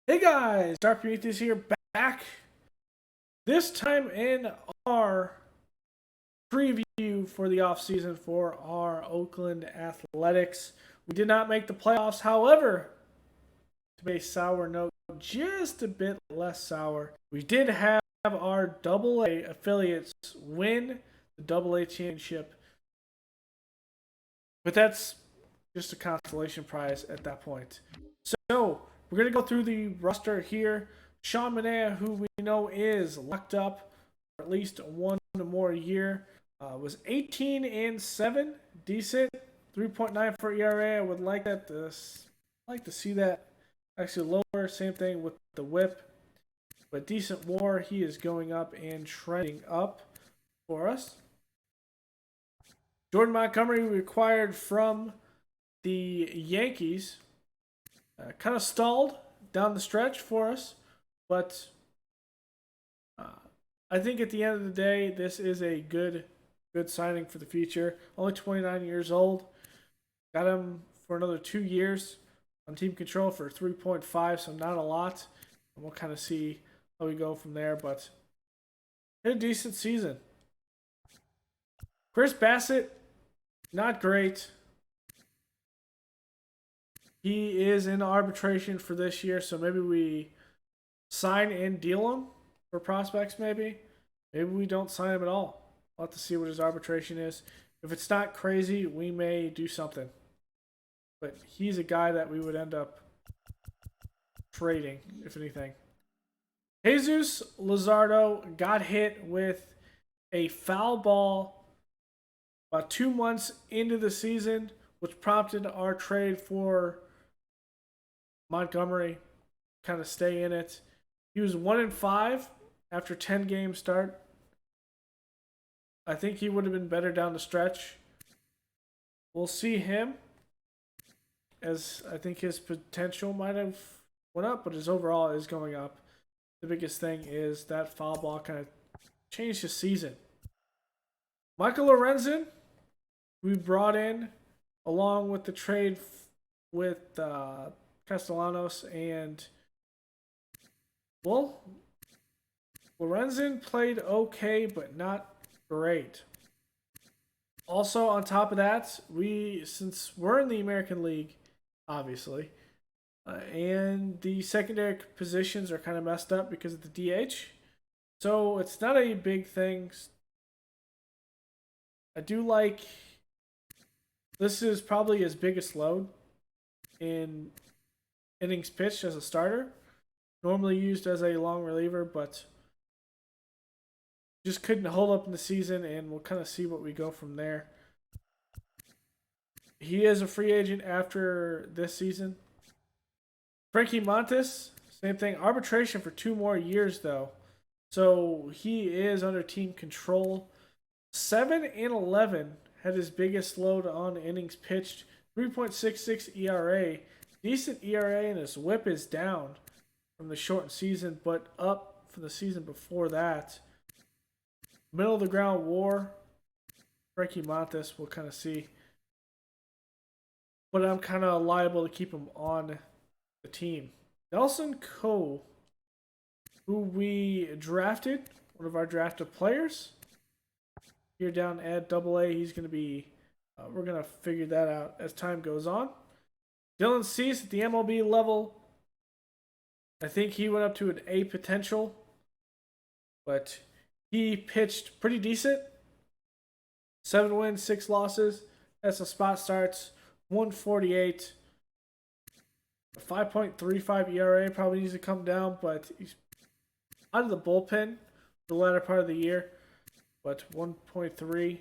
Hey guys, Dark Prometheus here, back this time in our preview for the offseason for our Oakland Athletics. We did not make the playoffs, however, to be a sour note, just a bit less sour, we did have our Double A affiliates win the Double A championship, but that's just a consolation prize at that point. So, we're going to go through the roster here. Sean Manaea, who we know is locked up for at least one more year, was 18-7, decent, 3.9 for ERA. I would like to see that actually lower. Same thing with the WHIP, but decent WAR. He is going up and trending up for us. Jordan Montgomery required from the Yankees. Kind of stalled down the stretch for us, but I think at the end of the day, this is a good signing for the future. Only 29 years old. Got him for another 2 years on team control for 3.5, so not a lot. And we'll kind of see how we go from there, but a decent season. Chris Bassett, not great. He is in arbitration for this year, so maybe we sign and deal him for prospects, maybe. Maybe we don't sign him at all. We'll have to see what his arbitration is. If it's not crazy, we may do something. But he's a guy that we would end up trading, if anything. Jesus Luzardo got hit with a foul ball about 2 months into the season, which prompted our trade for Montgomery, kind of stay in it. He was 1-5 after 10 games start. I think he would have been better down the stretch. We'll see him, as I think his potential might have went up, but his overall is going up. The biggest thing is that foul ball kind of changed his season. Michael Lorenzen, we brought in along with the trade with Castellanos, and well, Lorenzen played okay, but not great. Also, on top of that, since we're in the American League, obviously, and the secondary positions are kind of messed up because of the DH, so it's not a big thing. I do like this is probably his biggest load in innings pitched as a starter. Normally used as a long reliever, but just couldn't hold up in the season, and we'll kind of see what we go from there. He is a free agent after this season. Frankie Montes, same thing. Arbitration for 2 more years, though. So he is under team control. 7-11 had his biggest load on innings pitched. 3.66 ERA. Decent ERA, and his WHIP is down from the shortened season, but up from the season before that. Middle of the ground WAR. Frankie Montes, we'll kind of see. But I'm kind of liable to keep him on the team. Nelson Coe, who we drafted, one of our drafted players. Here down at Double A, he's going to be, we're going to figure that out as time goes on. Dylan Cease at the MLB level, I think he went up to an A potential, but he pitched pretty decent. 7 wins, 6 losses. That's a spot starts. 148. 5.35 ERA probably needs to come down, but he's out of the bullpen for the latter part of the year. But 1.3.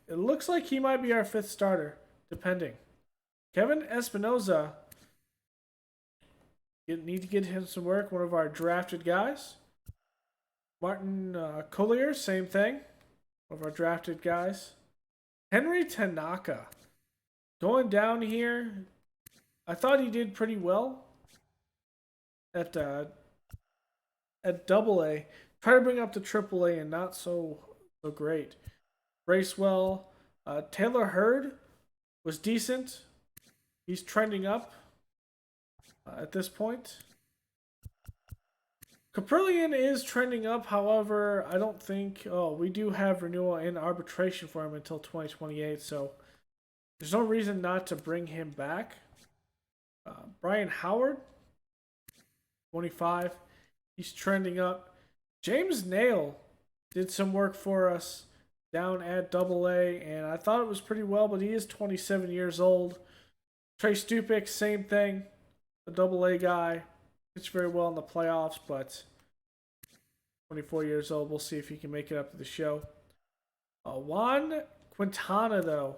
It looks like he might be our 5th starter, depending. Kevin Espinoza, you need to get him some work. One of our drafted guys. Martin Collier, same thing. One of our drafted guys. Henry Tanaka, going down here. I thought he did pretty well at Double A. Try to bring up to Triple A, and not so great. Bracewell, Taylor Hurd was decent. He's trending up. at this point. Caprillion is trending up. However, I don't think... Oh, we do have renewal and arbitration for him until 2028. So there's no reason not to bring him back. Brian Howard, 25. He's trending up. James Nail did some work for us down at AA, and I thought it was pretty well, but he is 27 years old. Trey Stupik, same thing. A AA guy. Pitched very well in the playoffs, but 24 years old. We'll see if he can make it up to the show. Juan Quintana, though.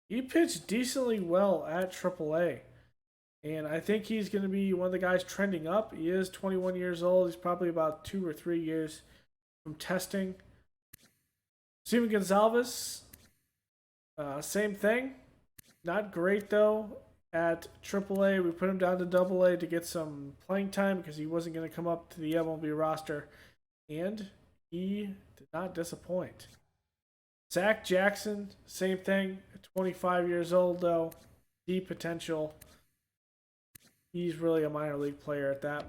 He pitched decently well at AAA. And I think he's going to be one of the guys trending up. He is 21 years old. He's probably about 2 or 3 years from testing. Steven Gonzalez, same thing. Not great, though, at AAA. We put him down to AA to get some playing time because he wasn't going to come up to the MLB roster. And he did not disappoint. Zach Jackson, same thing. 25 years old, though. Deep potential. He's really a minor league player at that.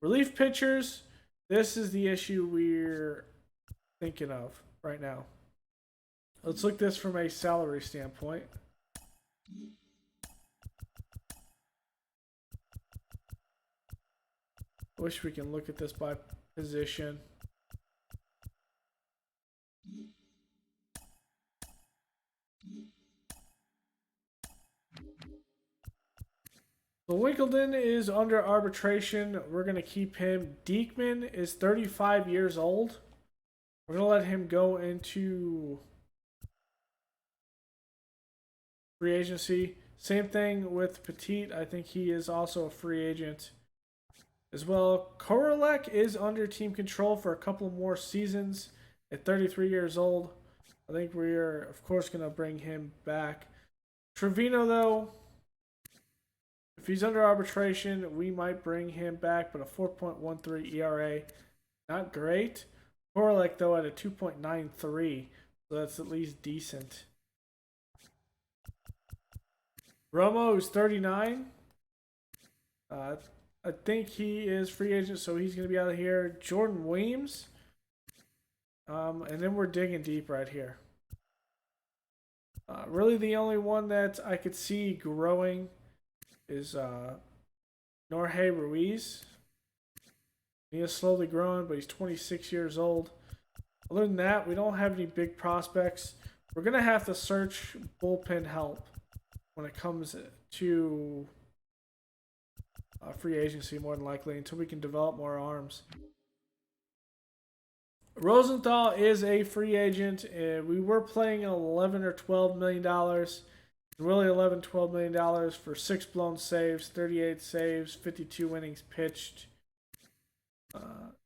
Relief pitchers, this is the issue we're thinking of right now. Let's look at this from a salary standpoint. I wish we can look at this by position. So Winkleton is under arbitration. We're going to keep him. Diekman is 35 years old. We're going to let him go into free agency. Same thing with Petit. I think he is also a free agent as well. Korolek is under team control for a couple more seasons at 33 years old. I think we're, of course, going to bring him back. Trevino, though, if he's under arbitration, we might bring him back, but a 4.13 ERA, not great. Korolek, though, at a 2.93, so that's at least decent. Romo, who's 39. I think he is free agent, so he's going to be out of here. Jordan Weems. And then we're digging deep right here. Really the only one that I could see growing is Jorge Ruiz. He is slowly growing, but he's 26 years old. Other than that, we don't have any big prospects. We're going to have to search bullpen help when it comes to free agency, more than likely, until we can develop more arms. Rosenthal is a free agent. We were playing $11 or $12 million. Really $11-12 million for 6 blown saves, 38 saves, 52 innings pitched, a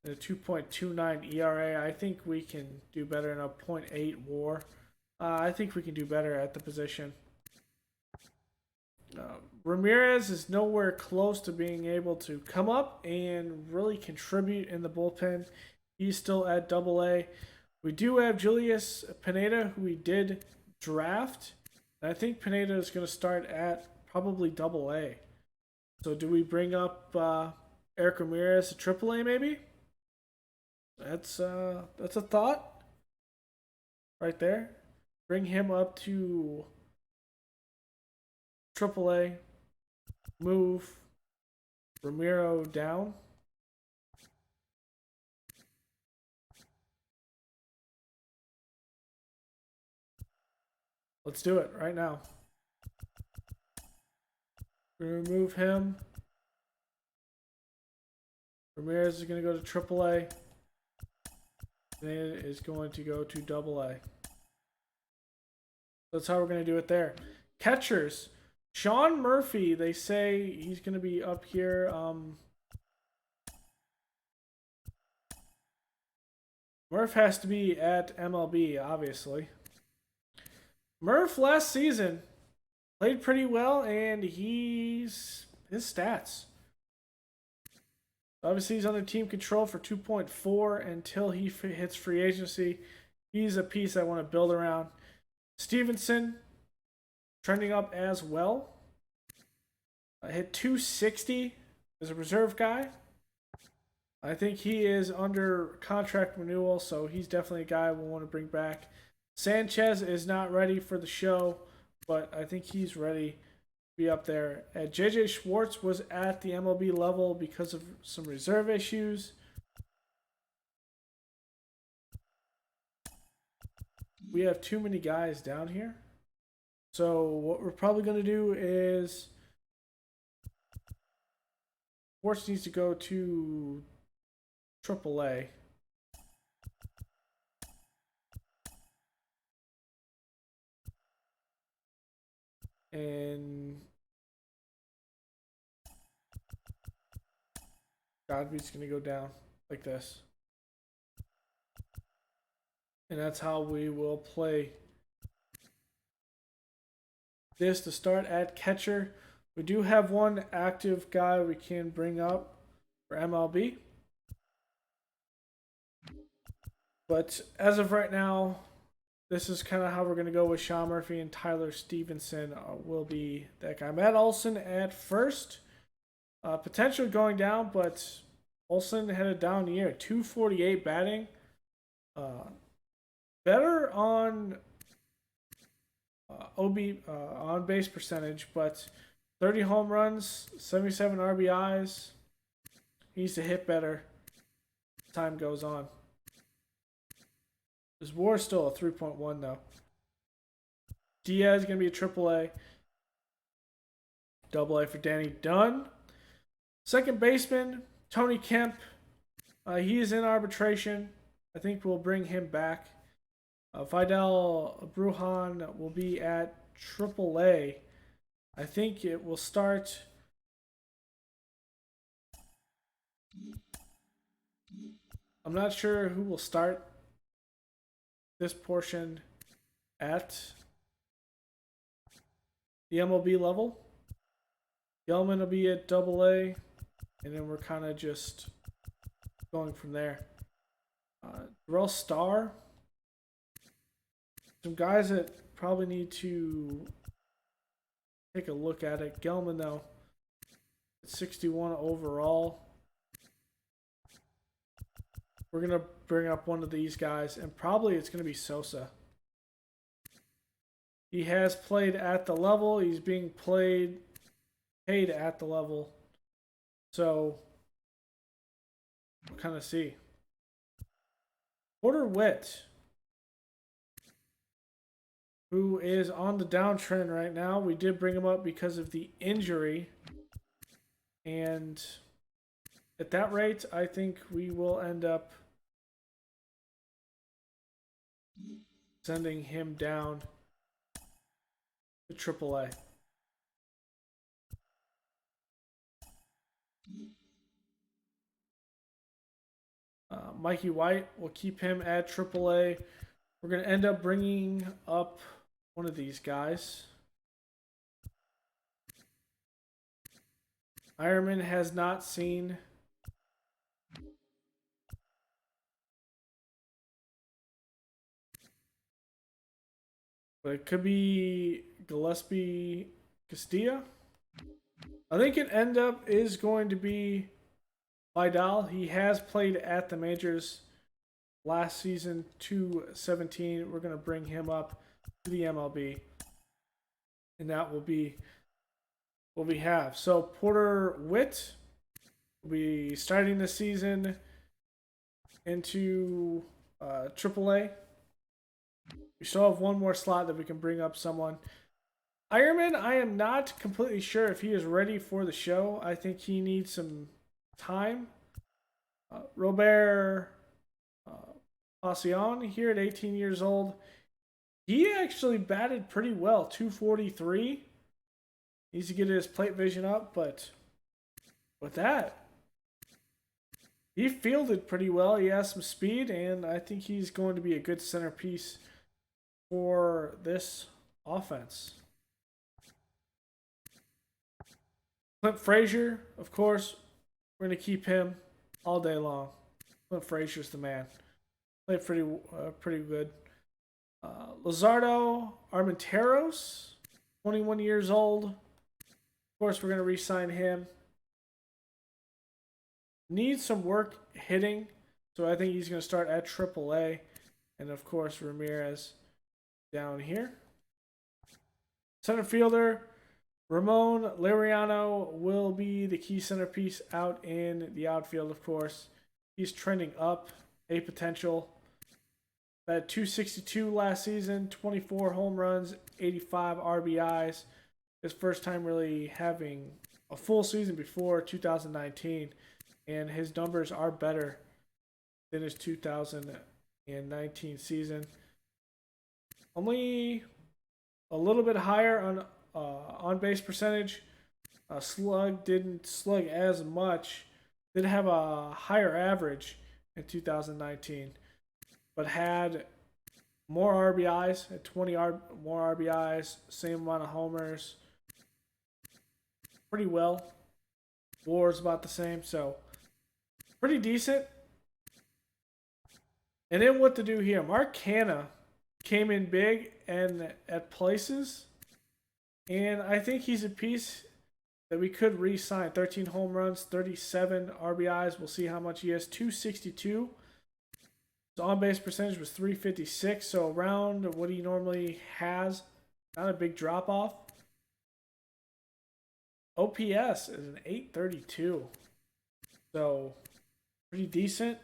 2.29 ERA. I think we can do better in a 0.8 WAR. I think we can do better at the position. Ramirez is nowhere close to being able to come up and really contribute in the bullpen. He's still at AA. We do have Julius Pineda, who we did draft. I think Pineda is going to start at probably AA. So do we bring up Eric Ramirez to AAA maybe? That's a thought right there. Bring him up to AAA. Move Ramiro down. Let's do it right now. Remove him. Ramirez is going to go to AAA. Then is going to go to AA. That's how we're going to do it there. Catchers. Sean Murphy, they say he's going to be up here. Murph has to be at MLB, obviously. Murph last season played pretty well, and his stats. Obviously, he's under team control for 2.4 until he hits free agency. He's a piece I want to build around. Stevenson trending up as well. Hit 260 as a reserve guy. I think he is under contract renewal, so he's definitely a guy we'll want to bring back. Sanchez is not ready for the show, but I think he's ready to be up there. JJ Schwartz was at the MLB level because of some reserve issues. We have too many guys down here. So what we're probably going to do is Schwartz needs to go to AAA. And Godby's going to go down like this. And that's how we will play this to start at catcher. We do have one active guy we can bring up for MLB. But as of right now, this is kind of how we're going to go with Sean Murphy, and Tyler Stevenson will be that guy. Matt Olson at first. Potentially going down, but Olson had a down year. 248 batting. Better on on base percentage, but 30 home runs, 77 RBIs. He needs to hit better as time goes on. His WAR is still a 3.1 though. Diaz is going to be a AAA. AA for Danny Dunn. Second baseman, Tony Kemp. He is in arbitration. I think we'll bring him back. Vidal Brujan will be at AAA. I think it will start. I'm not sure who will start this portion at the MLB level. Gelman will be at AA, and then we're kind of just going from there. Darrell Starr. Some guys that probably need to take a look at it. Gelman, though, at 61 overall. We're going to bring up one of these guys, and probably it's going to be Sosa. He has played at the level. He's being paid at the level. So, we'll kind of see. Porter Witt, who is on the downtrend right now. We did bring him up because of the injury. And at that rate, I think we will end up sending him down to AAA. Mikey White, will keep him at AAA. We're going to end up bringing up one of these guys. Ironman has not seen but it could be Gillespie Castilla. I think it end up is going to be Vidal. He has played at the majors last season, 217. We're going to bring him up to the MLB. And that will be what we have. So Porter Witt will be starting the season into AAA. We still have one more slot that we can bring up someone. Ironman, I am not completely sure if he is ready for the show. I think he needs some time. Robert Passion here at 18 years old. He actually batted pretty well, 243. Needs to get his plate vision up, but with that, he fielded pretty well. He has some speed, and I think he's going to be a good centerpiece for this offense. Clint Frazier, of course, we're going to keep him all day long. Clint Frazier's the man. Played pretty good. Luzardo Armenteros, 21 years old. course, we're going to re-sign him. Needs some work hitting, so I think he's going to start at AAA. And of course, Ramirez down here. Center fielder Ramon Lariano will be the key centerpiece out in the outfield, of course. He's trending up, a potential. At 262 last season, 24 home runs, 85 RBIs. His first time really having a full season before 2019. And his numbers are better than his 2019 season. Only a little bit higher on base percentage. Slug didn't slug as much. Did have a higher average in 2019, but had more RBIs, had 20 more RBIs, same amount of homers. Pretty well. WAR's about the same, so pretty decent. And then what to do here? Mark Canha came in big and at places, and I think he's a piece that we could re-sign. 13 home runs, 37 RBIs. We'll see how much he has. 262. His on-base percentage was 356, so around what he normally has. Not a big drop-off. OPS is an 832. So, pretty decent.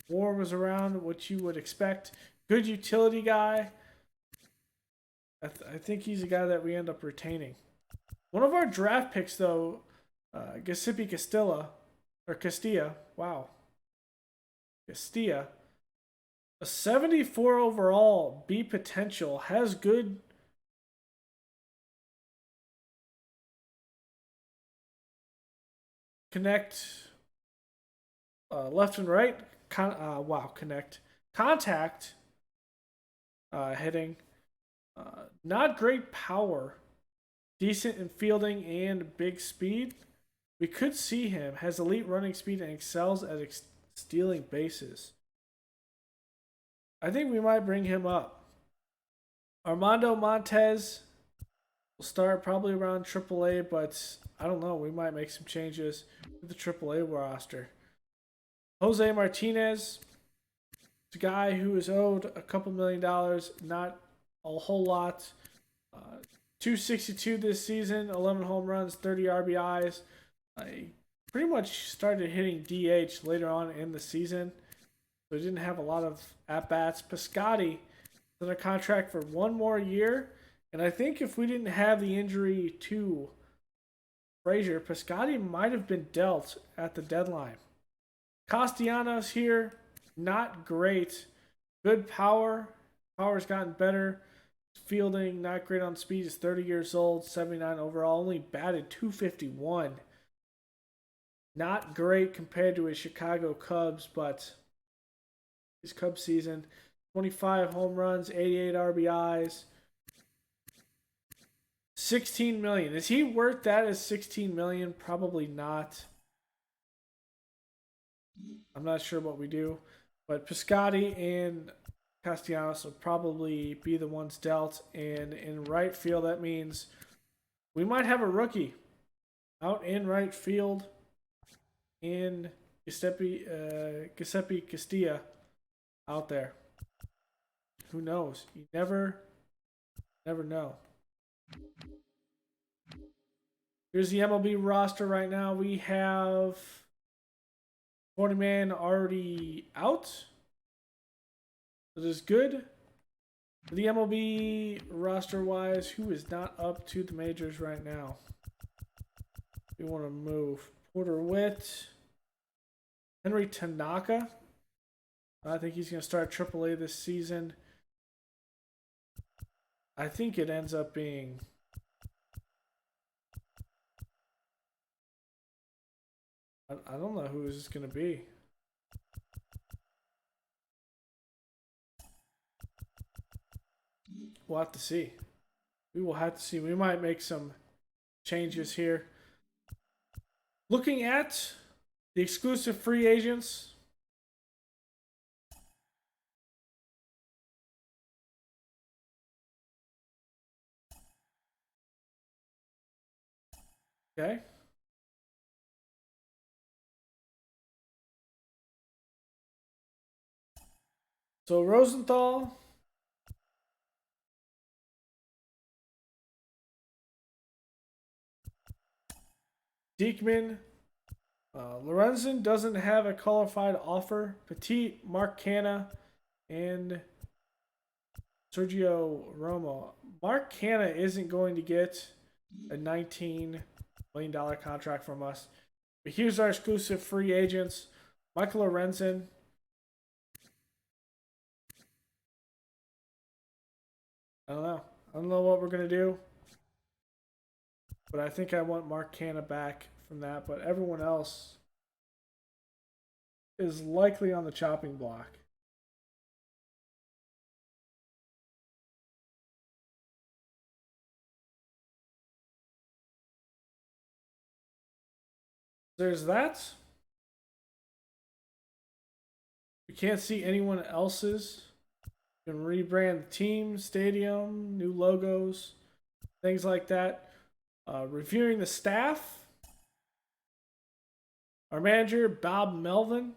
WAR was around what you would expect. Good utility guy. I think he's a guy that we end up retaining. One of our draft picks, though, Giuseppe Castilla, wow. Castilla. A 74 overall, B potential, has good connect left and right. Contact hitting. Not great power. Decent in fielding and big speed. We could see him. Has elite running speed and excels at stealing bases. I think we might bring him up. Armando Montez will start probably around AAA, but I don't know. We might make some changes to the AAA roster. Jose Martinez, it's a guy who is owed a couple $1 million, not a whole lot. 262 this season, 11 home runs, 30 RBIs. He pretty much started hitting DH later on in the season, so he didn't have a lot of at-bats. Piscotty is on a contract for one more year, and I think if we didn't have the injury to Frazier, Piscotty might have been dealt at the deadline. Castellanos here, not great. Good power. Power's gotten better. Fielding, not great on speed. He's 30 years old, 79 overall. Only batted .251. Not great compared to his Chicago Cubs, but his Cubs season. 25 home runs, 88 RBIs. 16 million. Is he worth that as 16 million? Probably not. I'm not sure what we do. But Piscotty and Castellanos will probably be the ones dealt. And in right field, that means we might have a rookie out in right field in Giuseppe Castilla out there. Who knows? You never know. Here's the MLB roster right now. We have 40 man already out. That is good. The MLB roster wise, who is not up to the majors right now? We want to move Porter Witt, Henry Tanaka. I think he's going to start AAA this season. I think it ends up being I don't know who is going to be. We'll have to see. We will have to see. We might make some changes here. Looking at the exclusive free agents. Okay. So Rosenthal, Diekman, Lorenzen doesn't have a qualified offer. Petit, Mark Canna, and Sergio Romo. Mark Canna isn't going to get a $19 million contract from us. But here's our exclusive free agents. Michael Lorenzen. I don't know. I don't know what we're going to do. But I think I want Mark Canna back from that. But everyone else is likely on the chopping block. There's that. We can't see anyone else's. You can rebrand the team, stadium, new logos, things like that. Reviewing the staff. Our manager, Bob Melvin.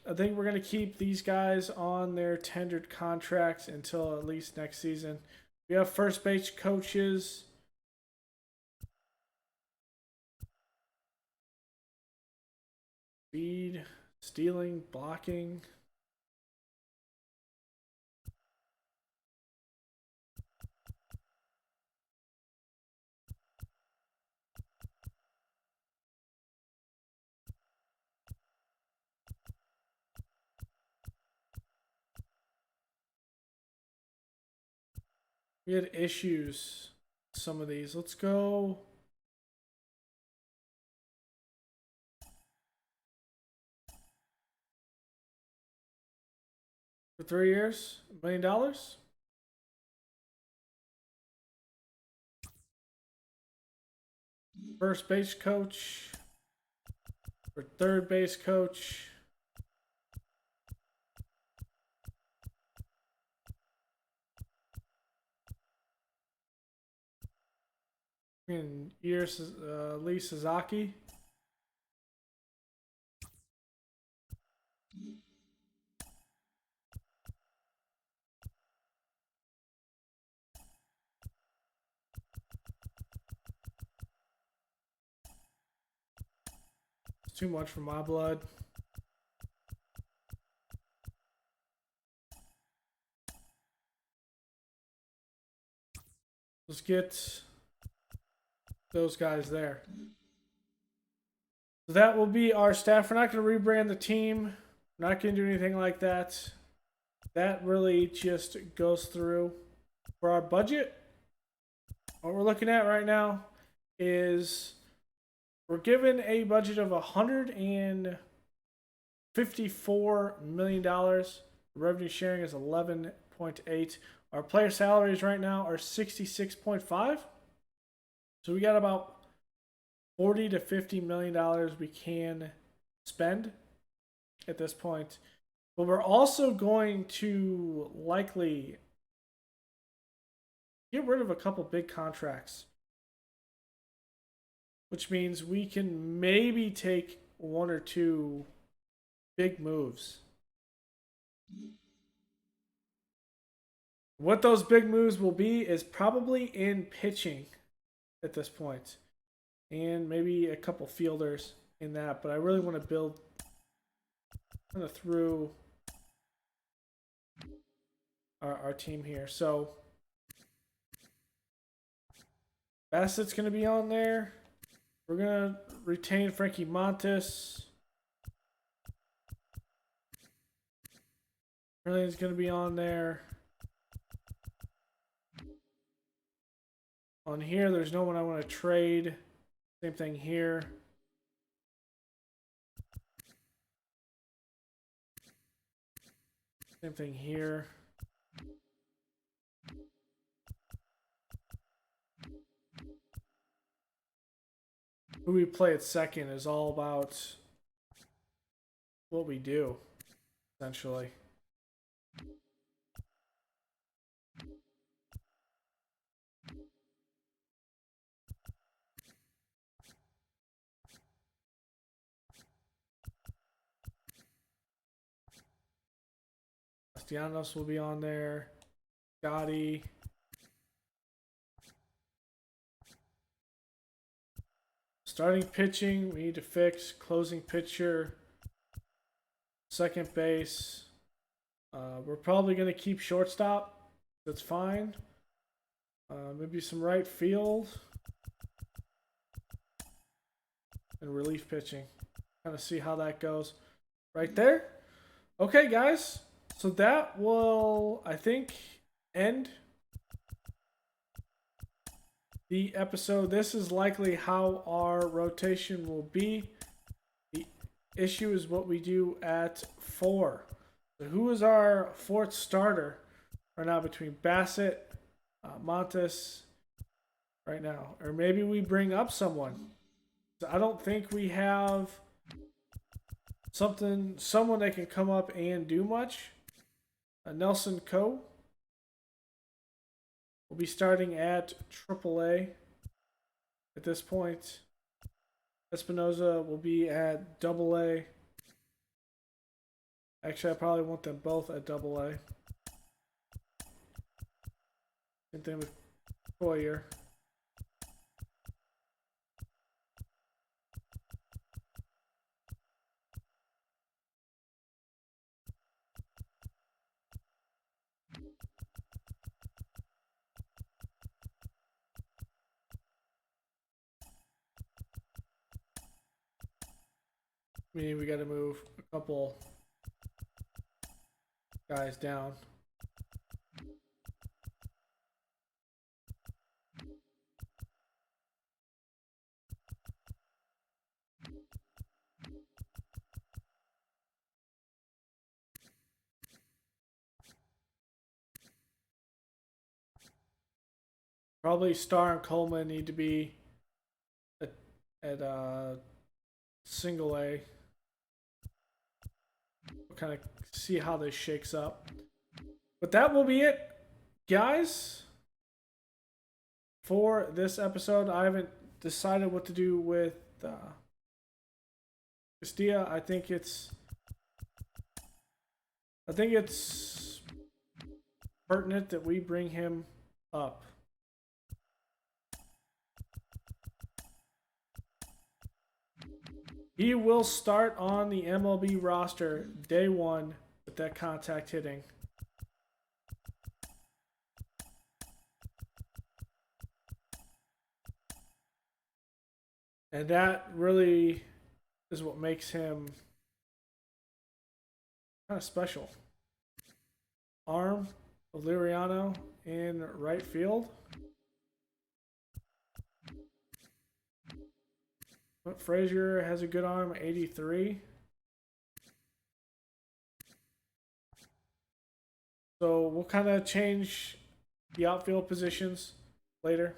I think we're going to keep these guys on their tendered contracts until at least next season. We have first base coaches. Speed, stealing, blocking. We had issues. Some of these. Let's go. For 3 years, $1 million. First base coach. For third base coach. In years, Lee Suzuki. It's too much for my blood. Let's get those guys there. So that will be our staff. We're not going to rebrand the team. We're not going to do anything like that. That really just goes through. For our budget, what we're looking at right now is we're given a budget of $154 million. Revenue sharing is 11.8. Our player salaries right now are 66.5. So we got about $40 to $50 million we can spend at this point. But we're also going to likely get rid of a couple big contracts, which means we can maybe take one or two big moves. What those big moves will be is probably in pitching at this point, and maybe a couple fielders in that. But I really want to build kind of through our team here. So Bassett's going to be on there. We're going to retain Frankie Montes. Merlin's going to be on there. On here, there's no one I want to trade. Same thing here. Same thing here. Who we play at second is all about what we do, essentially. Castellanos will be on there. Gotti. Starting pitching, we need to fix. Closing pitcher. Second base. We're probably going to keep shortstop. That's fine. Maybe some right field. And relief pitching. Kind of see how that goes. Right there. Okay, guys. So that will, I think, end the episode. This is likely how our rotation will be. The issue is what we do at 4. So who is our 4th starter right now between Bassett, Montes right now? Or maybe we bring up someone. So I don't think we have someone that can come up and do much. Nelson Coe will be starting at AAA at this point. Espinoza will be at AA. Actually, I probably want them both at AA. Same thing with Boyer. Meaning we got to move a couple guys down. Probably Star and Coleman need to be at single A. We'll kind of see how this shakes up. But that will be it, guys, for this episode. I haven't decided what to do with Castilla. I think it's pertinent that we bring him up. He will start on the MLB roster day 1 with that contact hitting. And that really is what makes him kind of special. Arm of Lariano in right field. But Frazier has a good arm, 83. So we'll kind of change the outfield positions later.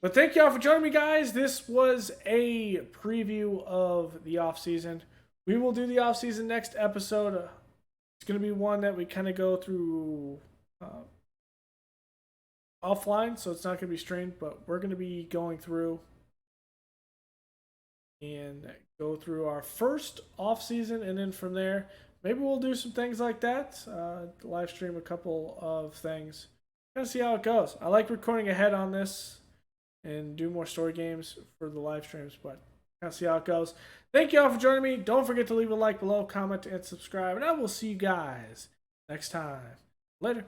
But thank y'all for joining me, guys. This was a preview of the offseason. We will do the offseason next episode. It's going to be one that we kind of go through offline, so it's not going to be streamed, but we're going to be going through and go through our first off season, and then from there maybe we'll do some things like that, live stream a couple of things, kind of see how it goes. I like recording ahead on this and do more story games for the live streams, but kind of see how it goes. Thank you all for joining me. Don't forget to leave a like below, comment, and subscribe, and I will see you guys next time. Later.